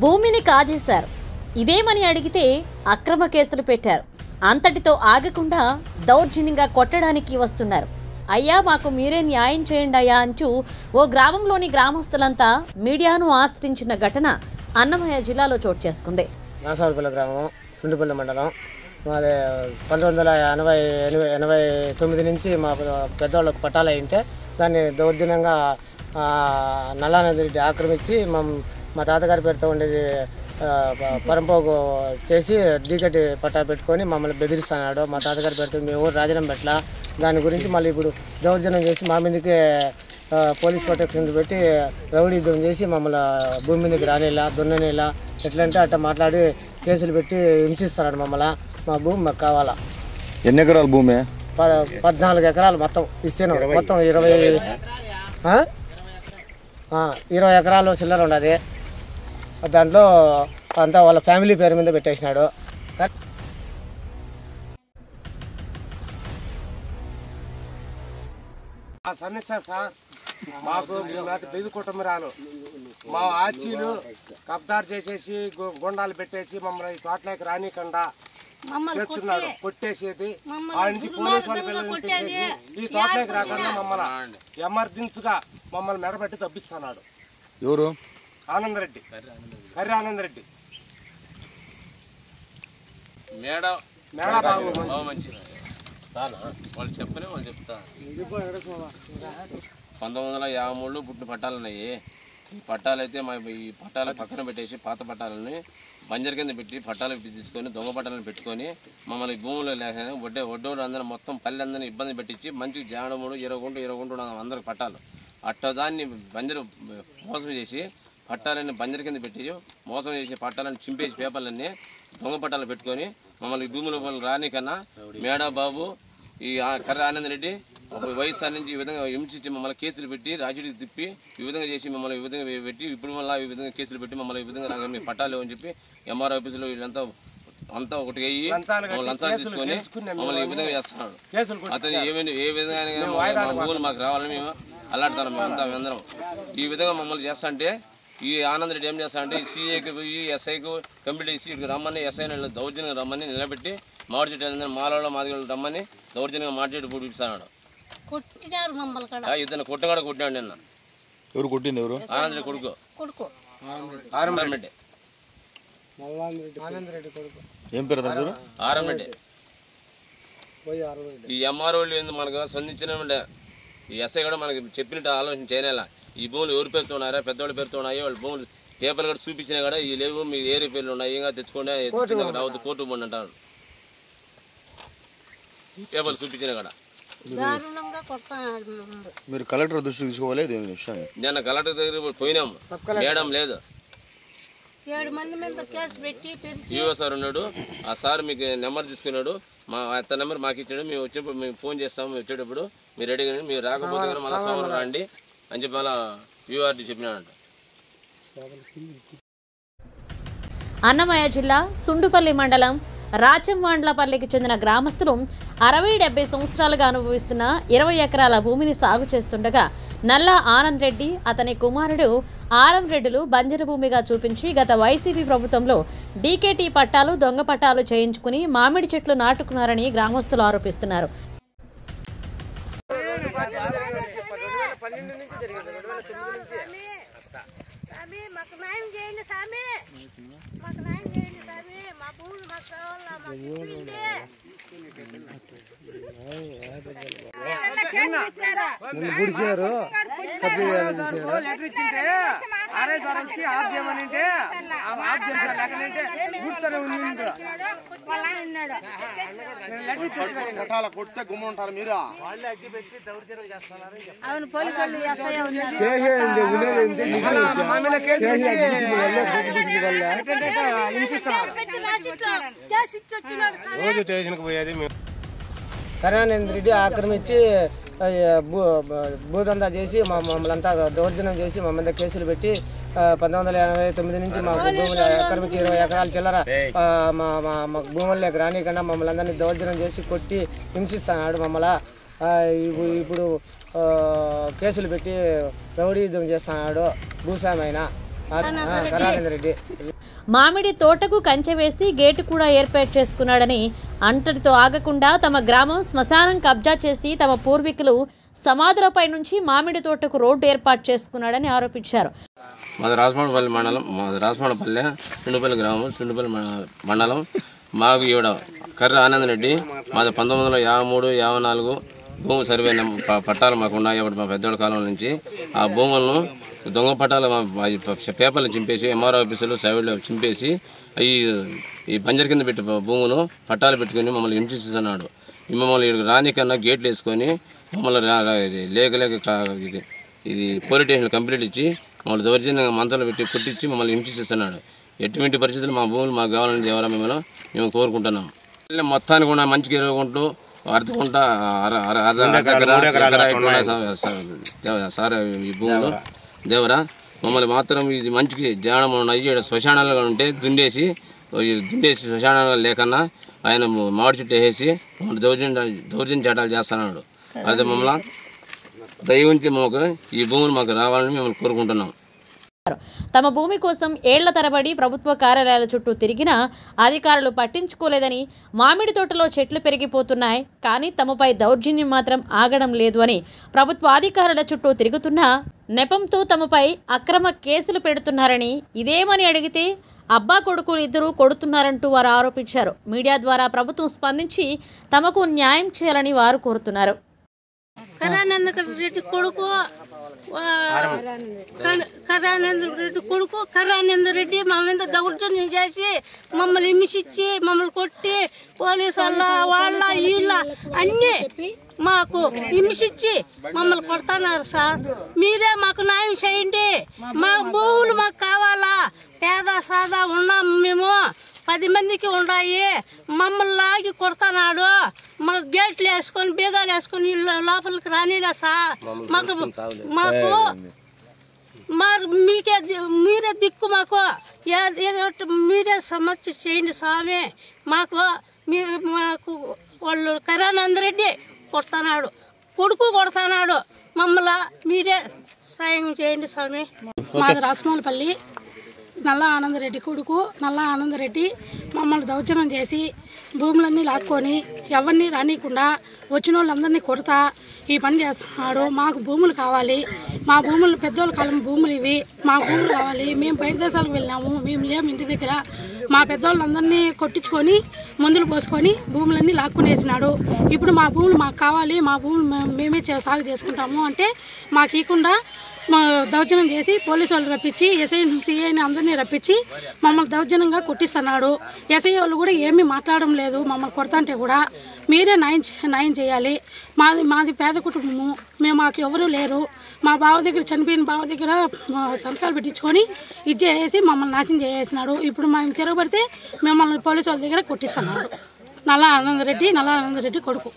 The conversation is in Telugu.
భూమిని కాజేశారు. ఇదేమని అడిగితే అక్రమ కేసులు పెట్టారు. అంతటితో ఆగకుండా దౌర్జన్యంగా కొట్టడానికి వస్తున్నారు. అయ్యా మాకు మీరే న్యాయం చేయండి అయ్యా అంటూ ఓ గ్రామంలోని గ్రామస్తులంతా మీడియాను ఆశ్రయించిన ఘటన అన్నమయ్య జిల్లాలో చోటు చేసుకుంది. నాసాలపల్లి గ్రామం, సుండిపల్లి మండలం. మాది 1989 నుంచి మా పెద్దవాళ్ళకు పట్టాలు అయింటే దాన్ని దౌర్జన్యంగా నల్లానది రెడ్డి ఆక్రమించి మా తాతగారి పేరుతో ఉండేది పరంపోగు చేసి డీకటి పట్టా పెట్టుకొని మమ్మల్ని బెదిరిస్తున్నాడు. మా తాతగారి పేరుతో మేము ఊరు రాజీనామా పెట్టలా. దాని గురించి మళ్ళీ ఇప్పుడు దౌర్జన్యం చేసి మా మీదకి పోలీస్ ప్రొటెక్షన్ పెట్టి రౌడీ యుద్ధం చేసి మమ్మల్ని భూమి మీదకి రానేలా దున్ననేలా ఎట్లంటే అట్లా మాట్లాడి కేసులు పెట్టి హింసిస్తున్నాడు మమ్మల్ని. మా భూమి మాకు కావాలా. ఎన్ని ఎకరాల భూమి? 14 ఎకరాలు మొత్తం ఇస్తాను. మొత్తం 20 ఎకరాలు చిల్లర ఉన్నది. దాంట్లో అంతా వాళ్ళ ఫ్యామిలీ పేరు మీద పెట్టేసినాడు. సమస్య సార్ మాకు బెదు కుటుంబరాలు మా ఆచీలు కబ్దారు చేసేసి గుండాలు పెట్టేసి మమ్మల్ని తోటలోకి రానికుండా చేస్తున్నాడు. కొట్టేసేది ఆ నుంచి పోలీసు వాళ్ళ పిల్లల్ని పెట్టేసి ఈ తోటలోకి రాకుండా మమ్మల్ని ఎమర్జెన్సీగా మమ్మల్ని మెడబెట్టి తప్పిస్తున్నాడు. ఎవరు? ఆనందరెడ్డి, కర్రి ఆనందరెడ్డి. మేడబాబు వాళ్ళు చెప్పలే, వాళ్ళు చెప్తా. 1953లో పుట్టిన పట్టాలు ఉన్నాయి. ఈ పట్టాలు అయితే ఈ పట్టాలు పక్కన పెట్టేసి పాత పట్టాలని బంజర్ కింద పెట్టి పట్టాలు తీసుకొని దొంగ పట్టాలను పెట్టుకొని మమ్మల్ని భూములు లేక ఒడ్డోడు అందరూ మొత్తం పల్లె అందరినీ ఇబ్బంది పెట్టించి మంచిగా జాడముడు 20 గుంట అందరికి పట్టాలు అట్టదాన్ని బంజరు మోసం చేసి పట్టాలని బంజర్ కింద పెట్టి మోసం చేసి పట్టాలను చింపేసి పేపర్లన్నీ దొంగ పట్టాలు పెట్టుకొని మమ్మల్ని భూముల రానికన్నా మేడబాబు ఈ కర్రి ఆనందరెడ్డి వైఎస్ఆర్ నుంచి ఈ విధంగా హింసించి మమ్మల్ని కేసులు పెట్టి రాజుడికి తిప్పి ఈ విధంగా చేసి మమ్మల్ని ఈ విధంగా పెట్టి ఇప్పుడు మళ్ళీ ఈ విధంగా కేసులు పెట్టి మమ్మల్ని ఈ విధంగా రాగా మేము పట్టాలు అని చెప్పి ఎంఆర్ఓ ఆఫీసులో వీళ్ళంతా ఒకటి అయ్యి లంచాలు తీసుకొని మమ్మల్ని ఈ విధంగా చేస్తున్నాడు. అతను ఏ విధంగా భూములు మాకు రావాలని మేము అల్లాడుతున్నాం. మేమంతా అందరం ఈ విధంగా మమ్మల్ని చేస్తా అంటే ఈ ఆనందరెడ్డి ఏం చేస్తా అంటే సిఐకి పోయి ఎస్ఐకి కంప్లీట్ చేసి ఇక్కడికి రమ్మని ఎస్ఐ దౌర్జన్యంగా రమ్మని నిలబెట్టి మామిడి చెట్టు మాలలో మాదిగలు రమ్మని దౌర్జన్యంగా మాట్లాడి పూడిపిస్తున్నాడు. ఇతను కొట్టగాడ కొట్టాడు నిన్న. ఎవరు కొట్టింది? ఎవరు? ఆనందరెడ్డి కొడుకు ఆరంరెడ్డి. ఏం పేరు? ఆరంరెడ్డి. ఈ ఎంఆర్ఓలు మనకు స్పందించిన ఈ ఎస్ఐ కూడా మనకి చెప్పినట్టు ఆలోచన చేయనేలా. ఈ భూములు ఎవరి పేరుతో ఉన్నారా, పెద్దవాళ్ళ పేరుతో ఉన్నాయో వాళ్ళ భూములు పేపర్లు కూడా చూపించినా కూడా ఈ లేవు మీ ఏరియా పేర్లు ఉన్నాయి ఇంకా తెచ్చుకోండి రావద్దు కోర్టు పోండి అంటారు. పేపర్లు చూపించినా కూడా మీరు కలెక్టర్ దృష్టికి తీసుకోవాలి. నిన్న కలెక్టర్ దగ్గర పోయినాము, మేడం లేదు. 7 మంది మీద కేసు పెట్టి ఈఓ సార్ ఉన్నాడు. ఆ సార్ మీకు నెంబర్ తీసుకున్నాడు. మా అతని నెంబర్ మాకు ఇచ్చాడు. మేము వచ్చినప్పుడు మేము ఫోన్ చేస్తాము. వచ్చేటప్పుడు మీరు రెడీగా మీరు రాకపోతే కానీ మళ్ళీ సోమవారం రండి అని చెప్పి మళ్ళీ యూఆర్డీ చెప్పినాడంట. అన్నమయ్య జిల్లా సుండుపల్లి మండలం రాచంవాండ్లపల్లికి చెందిన గ్రామస్తులు 60-70 సంవత్సరాలుగా అనుభవిస్తున్న 20 ఎకరాల భూమిని సాగు చేస్తుండగా నల్లా ఆనంద్ రెడ్డి అతని కుమారుడు ఆరం రెడ్డిలు బంజరు భూమిగా చూపించి గత వైసీపీ ప్రభుత్వంలో డీకేటీ పట్టాలు దొంగ పట్టాలు చేయించుకుని మామిడి చెట్లు నాటుకున్నారని గ్రామస్తులు ఆరోపిస్తున్నారు. గుడిసారు కొట్టే గుమ్మ ఉంటారు మీరు. రోజు స్టేషన్కి పోయేది కరుణానంద రెడ్డి ఆక్రమించి భూదందా చేసి మమ్మల్ని అంతా దౌర్జన్యం చేసి మా మీద కేసులు పెట్టి 1989 నుంచి మా భూములు ఆక్రమించి 20 ఎకరాలు చిల్లర మా భూముల్లోకి రానికన్నా మమ్మల్ని అందరినీ దౌర్జన్యం చేసి కొట్టి హింసిస్తున్నాడు. మమ్మల్ని ఇప్పుడు కేసులు పెట్టి రౌడీ యుద్ధం చేస్తున్నాడు. భూస్వామి అయినా కరానంద రెడ్డి. మామిడి తోటకు కంచె వేసి గేటు కూడా ఏర్పాటు చేసుకున్నాడని, అంతటితో ఆగకుండా తమ గ్రామం శ్మశానం కబ్జా చేసి తమ పూర్వీకులు సమాధులపై నుంచి మామిడి తోటకు రోడ్డు ఏర్పాటు చేసుకున్నాడని ఆరోపించారు. మాది రాజమాడపల్లి మండలం, మాది రాజమాడపల్లె, సుండుపల్లి గ్రామం, సుండుపల్లి మండలం. మాకు ఈవిడ కర్ర ఆనంద్ రెడ్డి. మాది 1953, 54 భూమి సర్వే పట్టాలు మాకు ఉన్నాయి. అప్పుడు మా పెద్దోడి కాలం నుంచి ఆ భూములను దొంగ పట్టాలు పేపర్లు చింపేసి ఎంఆర్ఓ ఆఫీసులు సైడ్లో చింపేసి ఈ బంజర్ కింద పెట్టి భూములు పట్టాలు పెట్టుకుని మమ్మల్ని హింసిస్తున్నాడు. మమ్మల్ని రానికన్నా గేట్లు వేసుకొని మమ్మల్ని లేక ఇది పోలీస్ స్టేషన్ కంప్లీట్ ఇచ్చి మమ్మల్ని దౌర్జన్యంగా మంచాలు పెట్టి కుట్టించి మమ్మల్ని హింసిస్తున్నాడు. ఎటువంటి పరిస్థితులు మా భూములు మాకు కావాలని దేవరా మేము కోరుకుంటున్నాం. మొత్తానికి కూడా మంచిగా ఎరుగుకుంటూ అర్థకుంటా సార్ ఈ భూములు దేవరా మమ్మల్ని మాత్రం ఇది మంచికి జ్ఞానం ఉన్నాయి. శ్మశానాలుగా ఉంటే దుండేసి శ్మశానాలు లేకన్నా ఆయన మామిడి చుట్టూ వేసి మమ్మల్ని దౌర్జన్య చట్టాలు చేస్తున్నాడు. అదే మమ్మల్ని దయవుంచి మాకు ఈ భూములు మాకు రావాలని మిమ్మల్ని కోరుకుంటున్నాం. తమ భూమి కోసం ఏళ్ల తరబడి ప్రభుత్వ కార్యాలయాల చుట్టూ తిరిగినా అధికారులు పట్టించుకోలేదని, మామిడి తోటలో చెట్లు పెరిగిపోతున్నాయి కానీ తమపై దౌర్జన్యం మాత్రం ఆగడం లేదు అని ప్రభుత్వ అధికారుల చుట్టూ తిరుగుతున్నా నెపంతో తమపై అక్రమ కేసులు పెడుతున్నారని, ఇదేమని అడిగితే అబ్బా కొడుకులు ఇద్దరు కొడుతున్నారంటూ వారు ఆరోపించారు. మీడియా ద్వారా ప్రభుత్వం స్పందించి తమకు న్యాయం చేయాలని వారు కోరుతున్నారు. కరానంద రెడ్డి కొడుకు కరానంద రెడ్డి మా మీద దౌర్జన్యం చేసి మమ్మల్ని హింసించి మమ్మల్ని కొట్టి పోలీసు వాళ్ళ వీళ్ళ అన్ని మాకు హింసించి మమ్మల్ని కొడుతున్నారు సార్. మీరే మాకు న్యాయం చేయండి. మా భూములు మాకు కావాలా? పేద సాదా ఉన్నాం మేము, 10 మందికి ఉన్నాయి. మమ్మల్ని లాగి కొడుతున్నాడు. మాకు గేట్లు వేసుకొని బీగాలు వేసుకొని లోపలికి రానిలే సార్. మీరే దిక్కు మాకు మీరే సమస్య చేయండి స్వామి. మాకు వాళ్ళు కరానంద రెడ్డి కొడుతున్నాడు, కొడుకు కొడుతున్నాడు. మమ్మల్ని మీరే సాయం చేయండి స్వామి. మాది రాజమాలపల్లి. నల్ల ఆనందరెడ్డి కొడుకు నల్ల ఆనందరెడ్డి మమ్మల్ని దౌర్జన్యం చేసి భూములన్నీ లాక్కొని ఎవరిని రానియకుండా వచ్చిన వాళ్ళందరినీ కొడతా ఈ పని చేస్తున్నాడు. మాకు భూములు కావాలి, మా భూములు పెద్దోళ్ళ కాలం భూములు ఇవి, మా భూములు కావాలి. మేము బయట దేశాలకు వెళ్ళాము, మేము లేము ఇంటి దగ్గర. మా పెద్దోళ్ళందరినీ కొట్టించుకొని మందులు పోసుకొని భూములన్నీ లాక్కునేసినాడు. ఇప్పుడు మా భూములు మాకు కావాలి, మా భూములు మేమే సాగు చేసుకుంటాము అంటే మాకు ఇవ్వకుండా దౌర్జన్యం చేసి పోలీసు వాళ్ళు రప్పించి ఎస్ఐ సిఐని అందరినీ రప్పించి మమ్మల్ని దౌర్జన్యంగా కొట్టిస్తున్నాడు. ఎస్ఐ వాళ్ళు కూడా ఏమీ మాట్లాడడం లేదు. మమ్మల్ని కొడతాంటే కూడా మీరే న్యాయం చేయాలి. మాది పేద కుటుంబము, మాకు ఎవరూ లేరు. మా బావ దగ్గర చనిపోయిన బావ దగ్గర సంతకాలు పెట్టించుకొని ఇది చేసి మమ్మల్ని నాశనం చేసేసినాడు. ఇప్పుడు మేము తిరగబడితే మిమ్మల్ని పోలీసు వాళ్ళ దగ్గర కొట్టిస్తున్నాడు. నల్ల ఆనందరెడ్డి కొడుకు.